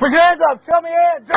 Put your hands up. Show me your hands.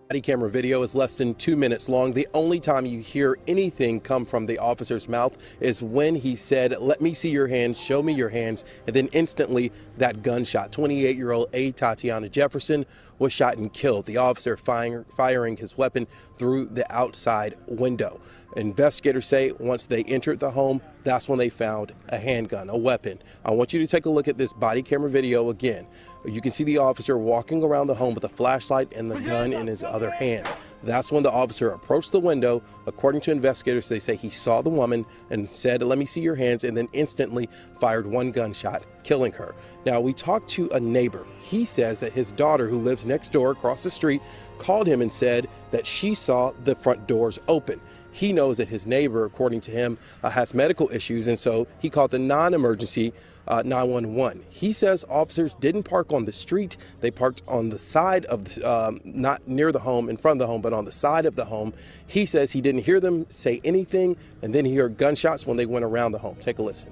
Body camera video is less than 2 minutes long. The only time you hear anything come from the officer's mouth is when he said, "Let me see your hands, show me your hands," and then instantly that gunshot. 28-year-old A. Tatiana Jefferson was shot and killed, the officer firing his weapon through the outside window. Investigators say once they entered the home, that's when they found a handgun, a weapon. I want you to take a look at this body camera video again. You can see the officer walking around the home with a flashlight and the gun in his other hand. That's when the officer approached the window. According to investigators, they say he saw the woman and said, "Let me see your hands," and then instantly fired one gunshot, killing her. Now, we talked to a neighbor. He says that his daughter, who lives next door across the street, called him and said that she saw the front doors open. He knows that his neighbor, according to him, has medical issues, and so he called the non-emergency 911. He says officers didn't park on the street. They parked on the side of the, not near the home, in front of the home, but on the side of the home. He says he didn't hear them say anything, and then he heard gunshots when they went around the home. Take a listen.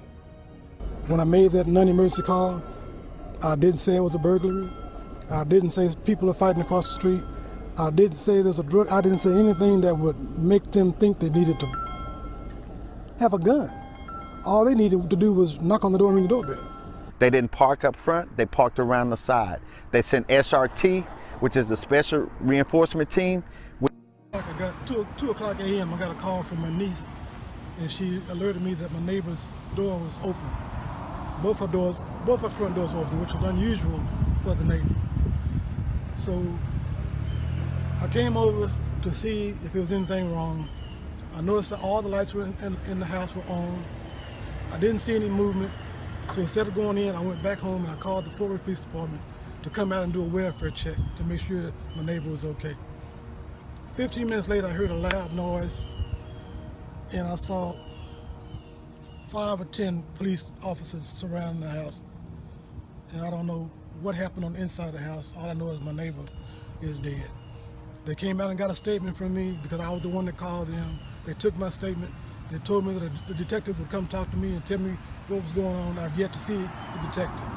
When I made that non-emergency call, I didn't say it was a burglary. I didn't say people are fighting across the street. I didn't say there's a drug. I didn't say anything that would make them think they needed to have a gun. All they needed to do was knock on the door and ring the doorbell. They didn't park up front, they parked around the side. They sent SRT, which is the Special Reinforcement Team. I got 2 o'clock a.m. I got a call from my niece, and she alerted me that my neighbor's door was open. Both her front doors were open, which was unusual for the neighbor. So I came over to see if there was anything wrong. I noticed that all the lights were in the house were on. I didn't see any movement, so instead of going in, I went back home and I called the Fort Worth Police Department to come out and do a welfare check to make sure my neighbor was okay. 15 minutes later, I heard a loud noise, and I saw 5 or 10 police officers surrounding the house. And I don't know what happened on the inside of the house. All I know is my neighbor is dead. They came out and got a statement from me because I was the one that called them. They took my statement. They told me that the detective would come talk to me and tell me what was going on. I've yet to see the detective.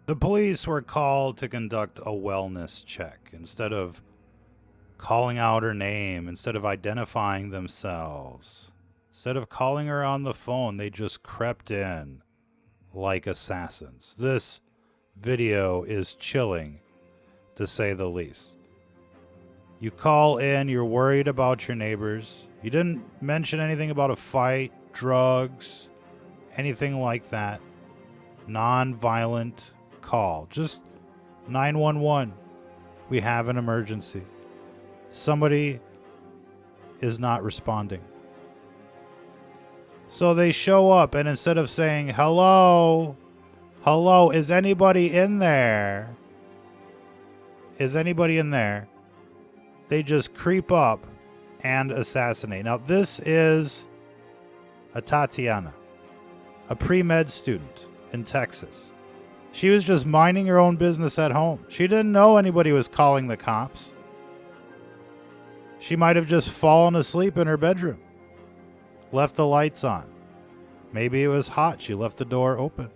The police were called to conduct a wellness check. Instead of calling out her name, instead of identifying themselves, instead of calling her on the phone, they just crept in like assassins. This video is chilling, to say the least. You call in, you're worried about your neighbors. You didn't mention anything about a fight, drugs, anything like that. Non-violent call. Just 911. We have an emergency. Somebody is not responding. So they show up, and instead of saying, hello, is anybody in there? Is anybody in there? They just creep up and assassinate. Now, this is a Tatiana, a pre-med student in Texas. She was just minding her own business at home. She didn't know anybody was calling the cops. She might have just fallen asleep in her bedroom, left the lights on. Maybe it was hot. She left the door open.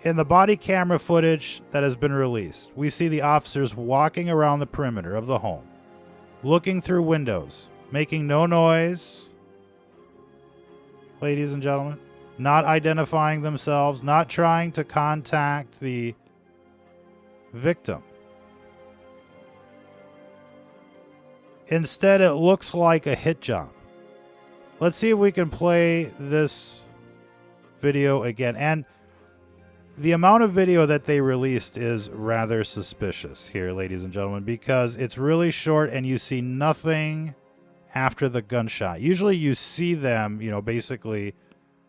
In the body camera footage that has been released, we see the officers walking around the perimeter of the home, looking through windows, making no noise, ladies and gentlemen, not identifying themselves, not trying to contact the victim. Instead, it looks like a hit job. Let's see if we can play this video again. And the amount of video that they released is rather suspicious here, ladies and gentlemen, because it's really short and you see nothing after the gunshot. Usually you see them, basically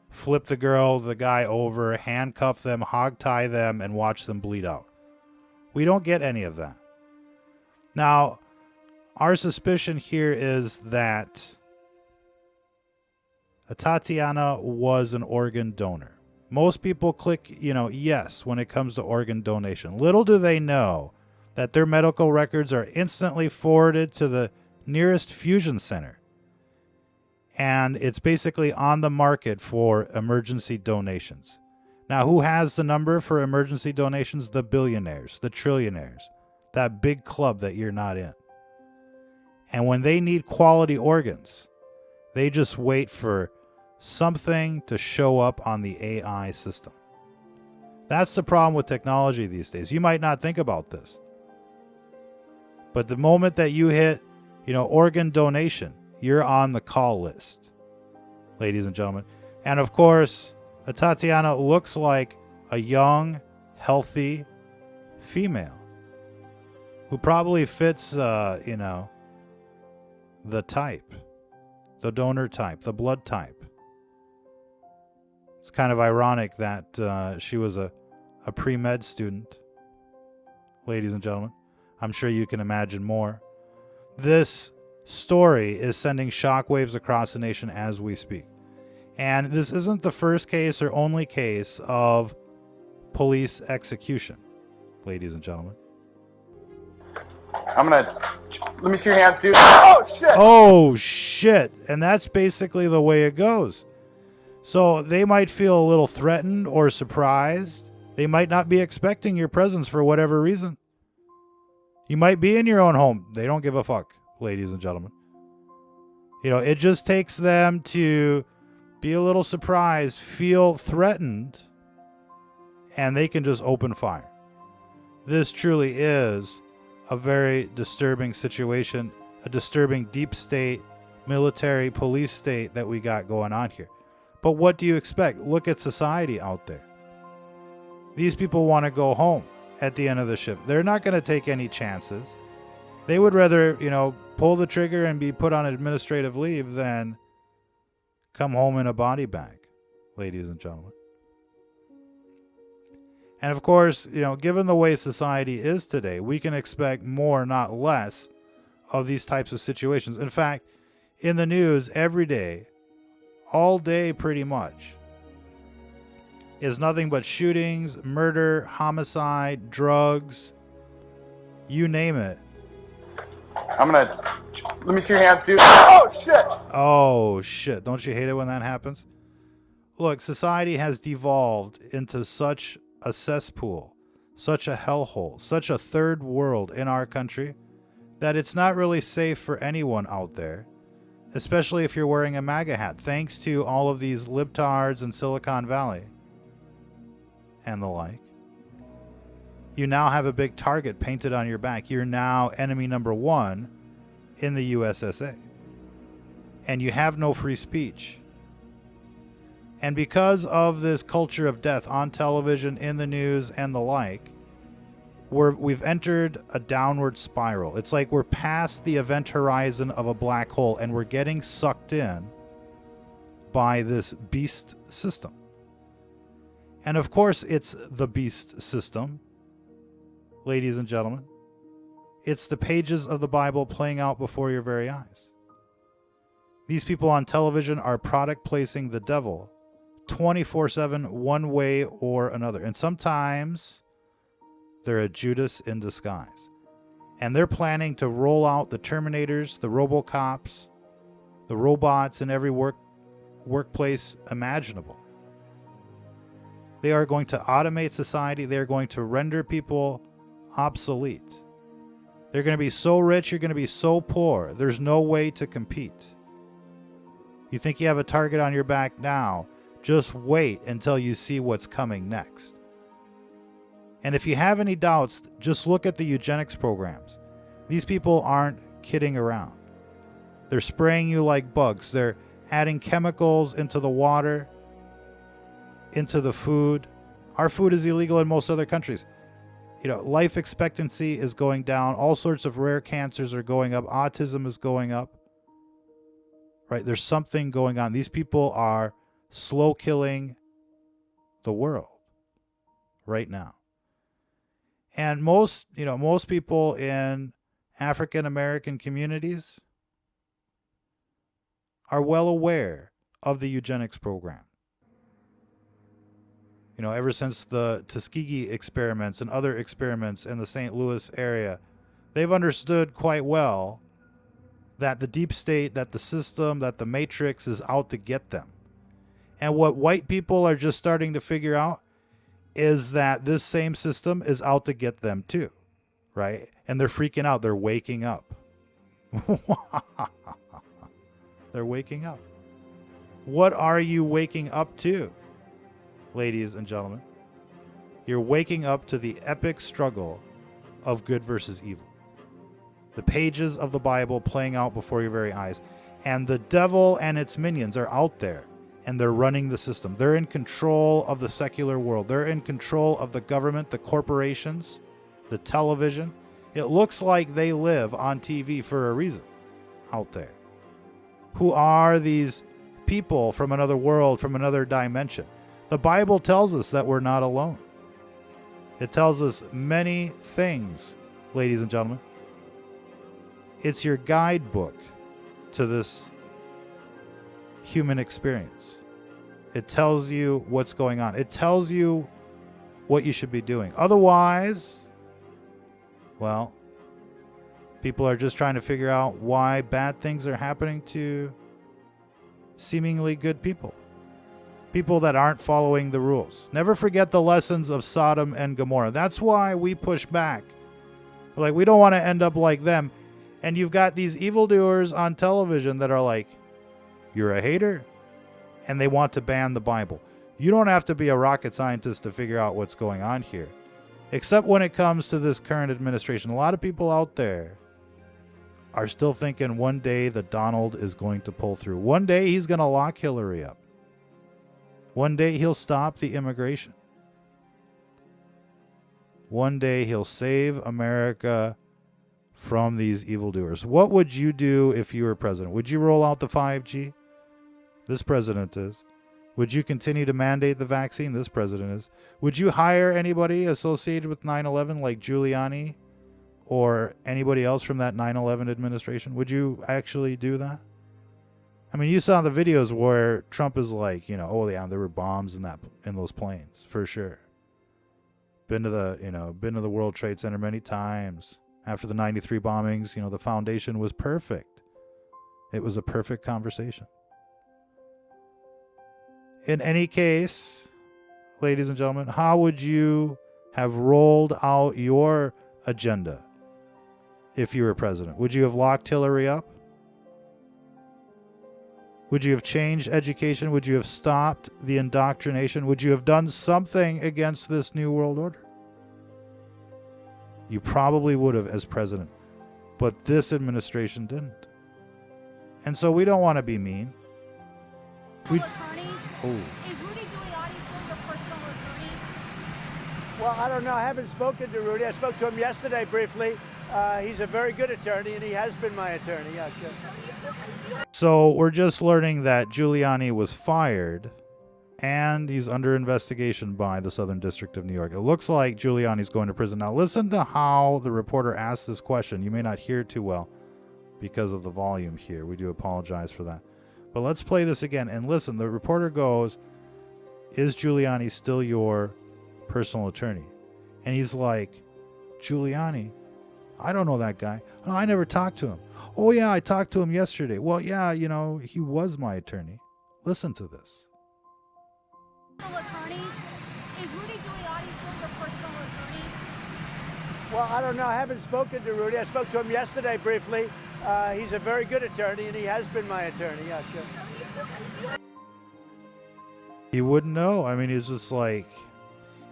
flip the guy over, handcuff them, hogtie them, and watch them bleed out. We don't get any of that. Now, our suspicion here is that Tatiana was an organ donor. Most people click, yes, when it comes to organ donation. Little do they know that their medical records are instantly forwarded to the nearest fusion center. And it's basically on the market for emergency donations. Now, who has the number for emergency donations? The billionaires, the trillionaires, that big club that you're not in. And when they need quality organs, they just wait for something to show up on the AI system. That's the problem with technology these days. You might not think about this, but the moment that you hit, organ donation, you're on the call list, ladies and gentlemen. And of course, Tatiana looks like a young, healthy female who probably fits, the type, the donor type, the blood type. It's kind of ironic that she was a pre-med student, ladies and gentlemen. I'm sure you can imagine more. This story is sending shockwaves across the nation as we speak. And this isn't the first case or only case of police execution, ladies and gentlemen. Let me see your hands, dude. Oh, shit! Oh, shit. And that's basically the way it goes. So they might feel a little threatened or surprised. They might not be expecting your presence for whatever reason. You might be in your own home. They don't give a fuck, ladies and gentlemen. It just takes them to be a little surprised, feel threatened, and they can just open fire. This truly is a very disturbing situation, a disturbing deep state, military, police state that we got going on here. But what do you expect? Look at society out there. These people want to go home at the end of the shift. They're not going to take any chances. They would rather, pull the trigger and be put on administrative leave than come home in a body bag, ladies and gentlemen. And of course, given the way society is today, we can expect more, not less, of these types of situations. In fact, in the news every day, all day pretty much, is nothing but shootings, murder, homicide, drugs, you name it. Let me see your hands, dude. Oh, shit! Oh, shit. Don't you hate it when that happens? Look, society has devolved into such a cesspool, such a hellhole, such a third world in our country, that it's not really safe for anyone out there, especially if you're wearing a MAGA hat, thanks to all of these libtards in Silicon Valley and the like. You now have a big target painted on your back. You're now enemy number one in the USSA. And you have no free speech. And because of this culture of death on television, in the news, and the like, we've entered a downward spiral. It's like we're past the event horizon of a black hole, and we're getting sucked in by this beast system. And of course, it's the beast system, ladies and gentlemen. It's the pages of the Bible playing out before your very eyes. These people on television are product placing the devil 24/7, one way or another. And sometimes they're a Judas in disguise. And they're planning to roll out the Terminators, the Robocops, the robots in every workplace imaginable. They are going to automate society. They're going to render people obsolete. They're going to be so rich, you're going to be so poor. There's no way to compete. You think you have a target on your back now, just wait until you see what's coming next. And if you have any doubts, just look at the eugenics programs. These people aren't kidding around. They're spraying you like bugs. They're adding chemicals into the water, into the food. Our food is illegal in most other countries. Life expectancy is going down. All sorts of rare cancers are going up. Autism is going up. Right? There's something going on. These people are slow killing the world right now. And most people in African American communities are well aware of the eugenics program. Ever since the Tuskegee experiments and other experiments in the St. Louis area, they've understood quite well that the deep state, that the system, that the matrix is out to get them. And what white people are just starting to figure out is that this same system is out to get them too, right? And they're freaking out. They're waking up. They're waking up. What are you waking up to, ladies and gentlemen? You're waking up to the epic struggle of good versus evil. The pages of the Bible playing out before your very eyes. And the devil and its minions are out there, and they're running the system. They're in control of the secular world. They're in control of the government, the corporations, the television. It looks like they live on TV for a reason out there. Who are these people from another world, from another dimension? The Bible tells us that we're not alone. It tells us many things, ladies and gentlemen. It's your guidebook to this human experience. It tells you what's going on. It tells you what you should be doing. Otherwise, well, people are just trying to figure out why bad things are happening to seemingly good people. People that aren't following the rules. Never forget the lessons of Sodom and Gomorrah. That's why we push back. Like, we don't want to end up like them. And you've got these evildoers on television that are like, you're a hater, and they want to ban the Bible. You don't have to be a rocket scientist to figure out what's going on here. Except when it comes to this current administration. A lot of people out there are still thinking one day that Donald is going to pull through. One day he's going to lock Hillary up. One day he'll stop the immigration. One day he'll save America from these evildoers. What would you do if you were president? Would you roll out the 5G? This president is. Would you continue to mandate the vaccine? This president is. Would you hire anybody associated with 9/11 like Giuliani or anybody else from that 9/11 administration? Would you actually do that? I mean, you saw the videos where Trump is like, oh yeah, there were bombs in those planes for sure. Been to the World Trade Center many times. After the 93 bombings, the foundation was perfect. It was a perfect conversation. In any case, ladies and gentlemen, how would you have rolled out your agenda if you were president? Would you have locked Hillary up? Would you have changed education? Would you have stopped the indoctrination? Would you have done something against this new world order? You probably would have as president, but this administration didn't. And so we don't want to be mean. Attorney, is Rudy Giuliani still your personal attorney? Well, I don't know. I haven't spoken to Rudy. I spoke to him yesterday briefly. He's a very good attorney, and he has been my attorney. Yeah, sure. So we're just learning that Giuliani was fired, and he's under investigation by the Southern District of New York. It looks like Giuliani's going to prison. Now listen to how the reporter asked this question. You may not hear too well because of the volume here. We do apologize for that. But let's play this again. And listen, the reporter goes, is Giuliani still your personal attorney? And he's like, Giuliani? I don't know that guy. No, I never talked to him. Oh, yeah, I talked to him yesterday. Well, yeah, he was my attorney. Listen to this. Attorney, is Rudy Giuliani still your personal attorney? Well, I don't know. I haven't spoken to Rudy. I spoke to him yesterday briefly. He's a very good attorney, and he has been my attorney. Yeah, sure. He wouldn't know. I mean, he's just like,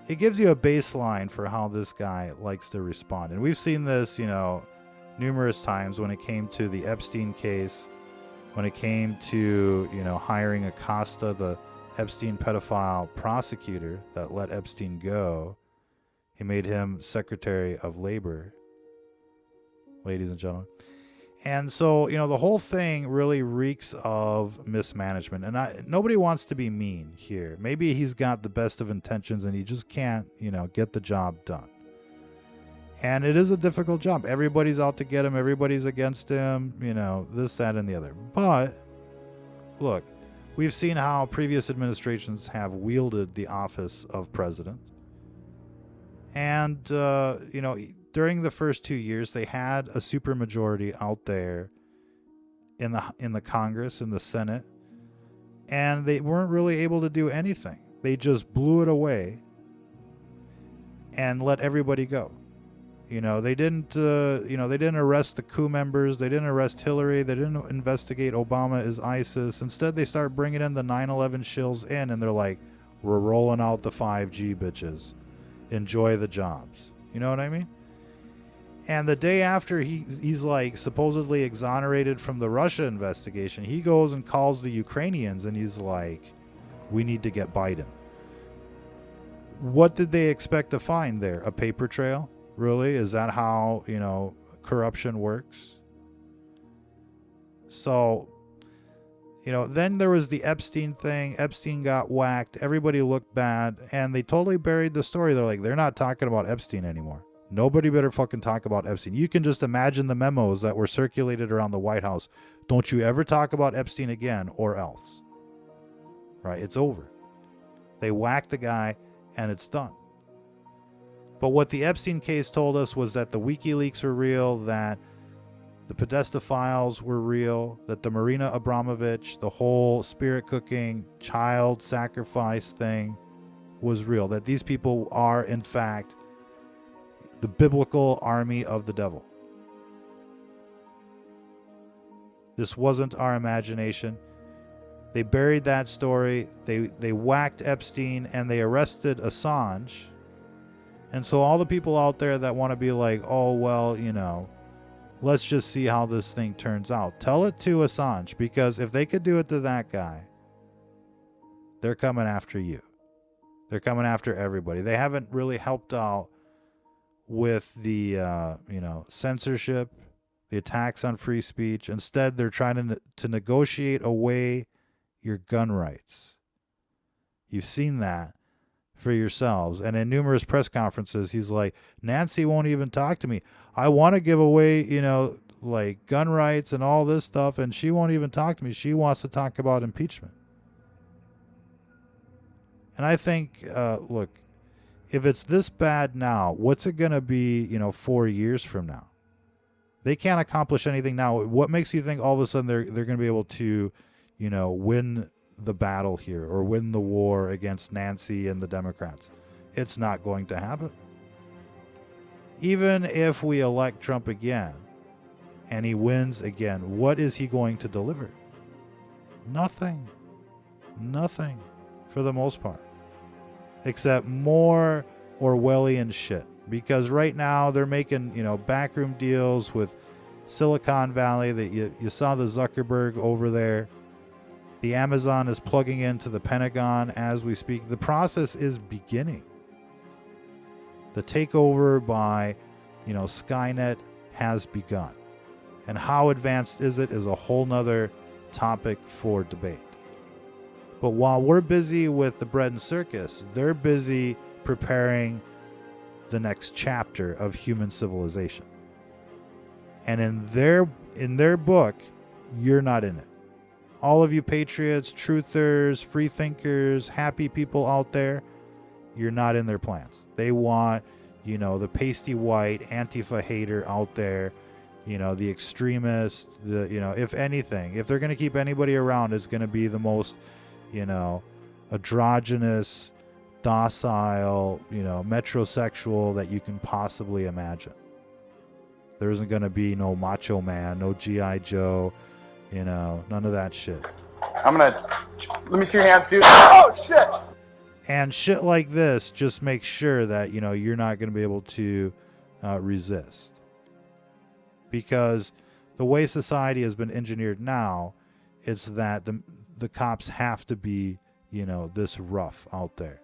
it gives you a baseline for how this guy likes to respond. And we've seen this, numerous times when it came to the Epstein case, when it came to, hiring Acosta, the Epstein pedophile prosecutor that let Epstein go. He made him Secretary of Labor, ladies and gentlemen. And so, the whole thing really reeks of mismanagement. And nobody wants to be mean here. Maybe he's got the best of intentions and he just can't, get the job done. And it is a difficult job. Everybody's out to get him. Everybody's against him, this, that, and the other. But, look, we've seen how previous administrations have wielded the office of president. And, during the first 2 years, they had a supermajority out there in the Congress, in the Senate, and they weren't really able to do anything. They just blew it away and let everybody go. They didn't arrest the coup members. They didn't arrest Hillary. They didn't investigate Obama as ISIS. Instead, they start bringing in the 9/11 shills in, and they're like, we're rolling out the 5G bitches. Enjoy the jobs. You know what I mean? And the day after he's like supposedly exonerated from the Russia investigation, he goes and calls the Ukrainians, and he's like, we need to get Biden. What did they expect to find there? A paper trail? Really? Is that how, corruption works? So, then there was the Epstein thing. Epstein got whacked. Everybody looked bad. And they totally buried the story. They're like, they're not talking about Epstein anymore. Nobody better fucking talk about Epstein. You can just imagine the memos that were circulated around the White House. Don't you ever talk about Epstein again, or else. Right? It's over. They whacked the guy, and it's done. But what the Epstein case told us was that the WikiLeaks were real, that the Podesta files were real, that the Marina Abramovich, the whole spirit cooking, child sacrifice thing was real, that these people are, in fact, the biblical army of the devil. This wasn't our imagination. They buried that story. They whacked Epstein, and they arrested Assange. And so all the people out there that want to be like, oh, well, let's just see how this thing turns out. Tell it to Assange, because if they could do it to that guy, they're coming after you. They're coming after everybody. They haven't really helped out with the, censorship, the attacks on free speech. Instead, they're trying to negotiate away your gun rights. You've seen that for yourselves. And in numerous press conferences, he's like, Nancy won't even talk to me. I want to give away, like gun rights and all this stuff, and she won't even talk to me. She wants to talk about impeachment. And I think, look, if it's this bad now, what's it going to be, 4 years from now? They can't accomplish anything now. What makes you think all of a sudden they're going to be able to, win the battle here or win the war against Nancy and the Democrats? It's not going to happen. Even if we elect Trump again and he wins again, what is he going to deliver? Nothing for the most part, except more Orwellian shit. Because right now they're making, backroom deals with Silicon Valley. That you saw the Zuckerberg over there. The Amazon is plugging into the Pentagon as we speak. The process is beginning. The takeover by, Skynet has begun. And how advanced is it is a whole nother topic for debate. But while we're busy with the bread and circus, they're busy preparing the next chapter of human civilization. And in their book, you're not in it. All of you patriots, truthers, free thinkers, happy people out there, you're not in their plans. They want, the pasty white Antifa hater out there, the extremist, if anything, if they're going to keep anybody around, it's going to be the most, androgynous, docile, metrosexual that you can possibly imagine. There isn't going to be no Macho Man, no G.I. Joe, none of that shit. Let me see your hands, dude. Oh, shit! And shit like this just makes sure that, you're not going to be able to resist. Because the way society has been engineered now, it's that the cops have to be, this rough out there.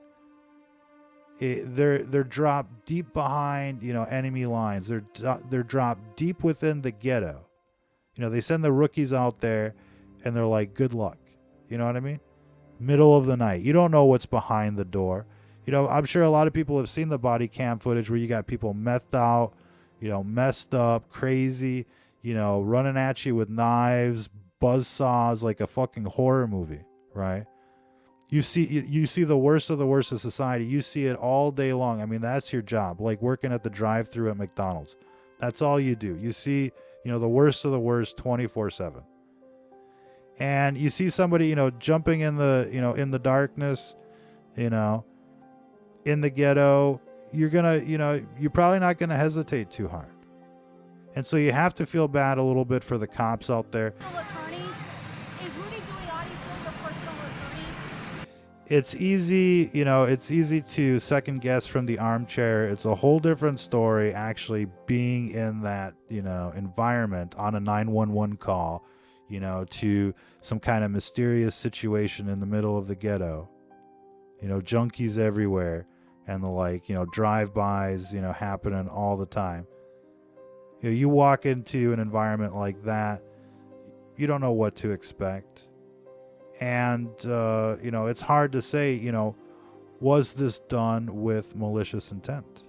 They're dropped deep behind, enemy lines. They're dropped deep within the ghetto. They send the rookies out there and they're like, good luck. You know what I mean? Middle of the night. You don't know what's behind the door. I'm sure a lot of people have seen the body cam footage where you got people methed out, messed up, crazy, running at you with knives, buzzsaws, like a fucking horror movie, right? You see the worst of the worst of society. You see it all day long. I mean, that's your job, like working at the drive-thru at McDonald's. That's all you do. You see, the worst of the worst 24/7. And you see somebody, jumping in the, in the darkness, in the ghetto, you're probably not gonna hesitate too hard. And so you have to feel bad a little bit for the cops out there. Attorney, is Rudy Giuliani still your personal attorney? It's easy, it's easy to second guess from the armchair. It's a whole different story actually being in that, environment on a 911 call, to some kind of mysterious situation in the middle of the ghetto. Junkies everywhere and the like, drive-bys, happening all the time. You walk into an environment like that, you don't know what to expect. And, it's hard to say, was this done with malicious intent?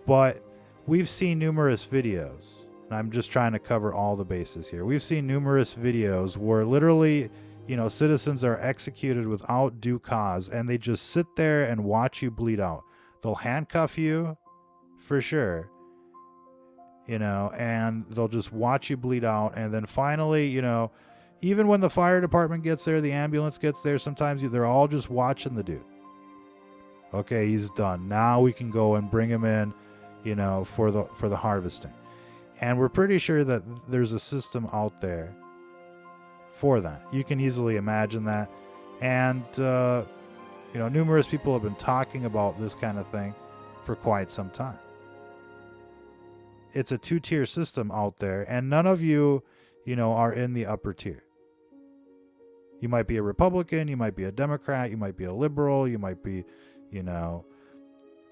But we've seen numerous videos, and I'm just trying to cover all the bases here. We've seen numerous videos where literally, citizens are executed without due cause, and they just sit there and watch you bleed out. They'll handcuff you, for sure, and they'll just watch you bleed out. And then finally, even when the fire department gets there, the ambulance gets there, sometimes they're all just watching the dude. Okay, he's done. Now we can go and bring him in, for the harvesting. And we're pretty sure that there's a system out there for that. You can easily imagine that. And, numerous people have been talking about this kind of thing for quite some time. It's a two-tier system out there, and none of you, are in the upper tier. You might be a Republican, you might be a Democrat, you might be a liberal, you might be,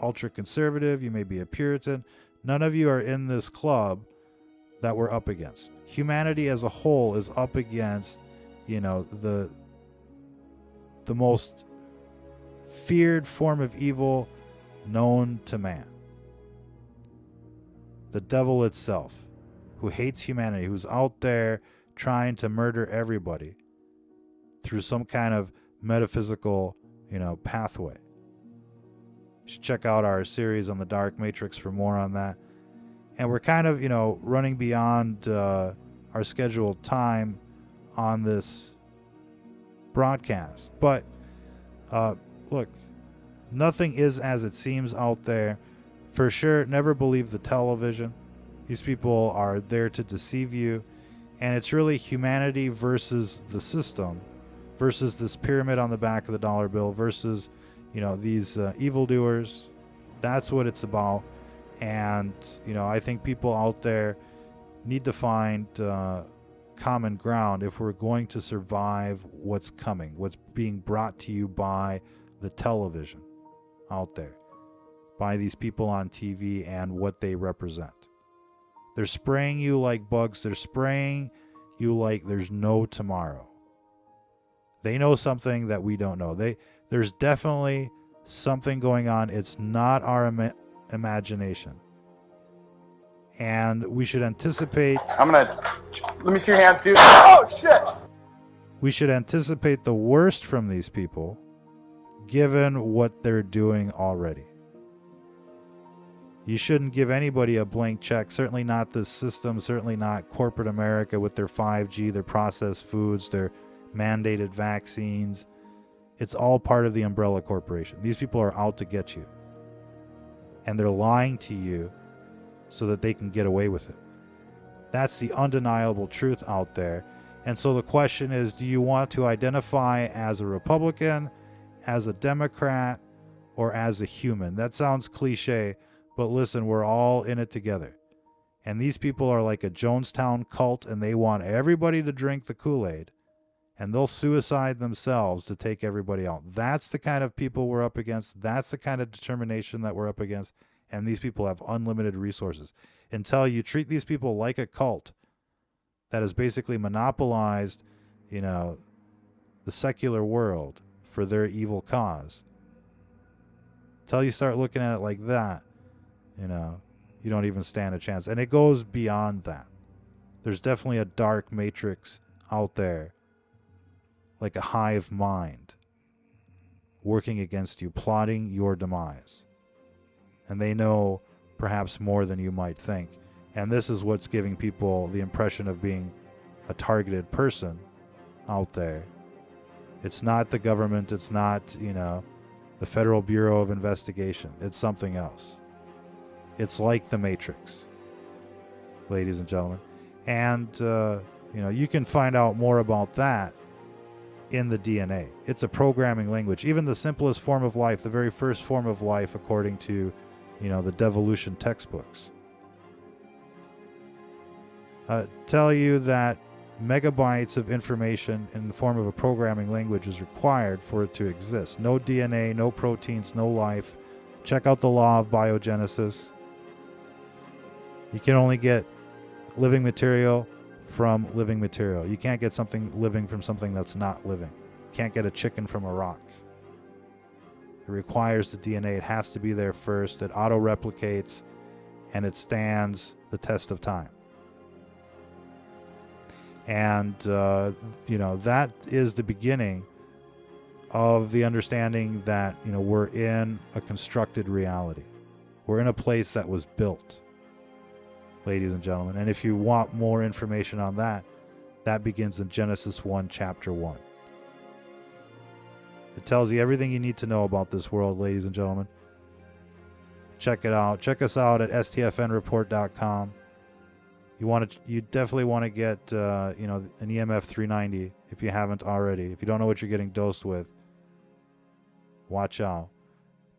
ultra-conservative, you may be a Puritan. None of you are in this club that we're up against. Humanity as a whole is up against, the most feared form of evil known to man. The devil itself, who hates humanity, who's out there trying to murder everybody through some kind of metaphysical, pathway. You should check out our series on the Dark Matrix for more on that. And we're kind of, running beyond our scheduled time on this broadcast. But, look, nothing is as it seems out there. For sure, never believe the television. These people are there to deceive you. And it's really humanity versus the system, versus this pyramid on the back of the dollar bill, versus, these evildoers. That's what it's about. And, I think people out there need to find common ground if we're going to survive what's coming, what's being brought to you by the television out there, by these people on TV and what they represent. They're spraying you like bugs. They're spraying you like there's no tomorrow. They know something that we don't know. There's definitely something going on. It's not our imagination. And we should anticipate... Let me see your hands, dude. Oh, shit! We should anticipate the worst from these people, given what they're doing already. You shouldn't give anybody a blank check, certainly not this system, certainly not corporate America with their 5G, their processed foods, their mandated vaccines. It's all part of the umbrella corporation. These people are out to get you. And they're lying to you so that they can get away with it. That's the undeniable truth out there. And so the question is, do you want to identify as a Republican, as a Democrat, or as a human? That sounds cliche, but listen, we're all in it together. And these people are like a Jonestown cult, and they want everybody to drink the Kool-Aid, and they'll suicide themselves to take everybody out. That's the kind of people we're up against. That's the kind of determination that we're up against. And these people have unlimited resources. Until you treat these people like a cult that has basically monopolized, the secular world for their evil cause. Until you start looking at it like that, you don't even stand a chance. And it goes beyond that. There's definitely a dark matrix out there, like a hive mind, working against you, plotting your demise. And they know perhaps more than you might think. And this is what's giving people the impression of being a targeted person out there. It's not the government. It's not, the Federal Bureau of Investigation. It's something else. It's like the Matrix, ladies and gentlemen. And, you can find out more about that in the DNA. It's a programming language. Even the simplest form of life, the very first form of life, according to, the devolution textbooks, tell you that megabytes of information in the form of a programming language is required for it to exist. No DNA, no proteins, no life. Check out the law of biogenesis. You can only get living material from living material. You can't get something living from something that's not living. You can't get a chicken from a rock. It requires the DNA. It has to be there first. It auto-replicates, and it stands the test of time. And, that is the beginning of the understanding that, we're in a constructed reality. We're in a place that was built, ladies and gentlemen. And if you want more information on that, that begins in Genesis 1, chapter 1. It tells you everything you need to know about this world, ladies and gentlemen. Check it out. Check us out at stfnreport.com. You definitely want to get, an EMF 390 if you haven't already. If you don't know what you're getting dosed with, watch out.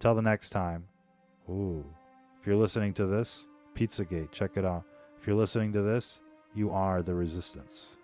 Till the next time. Ooh. If you're listening to this, Pizzagate, check it out. If you're listening to this, you are the resistance.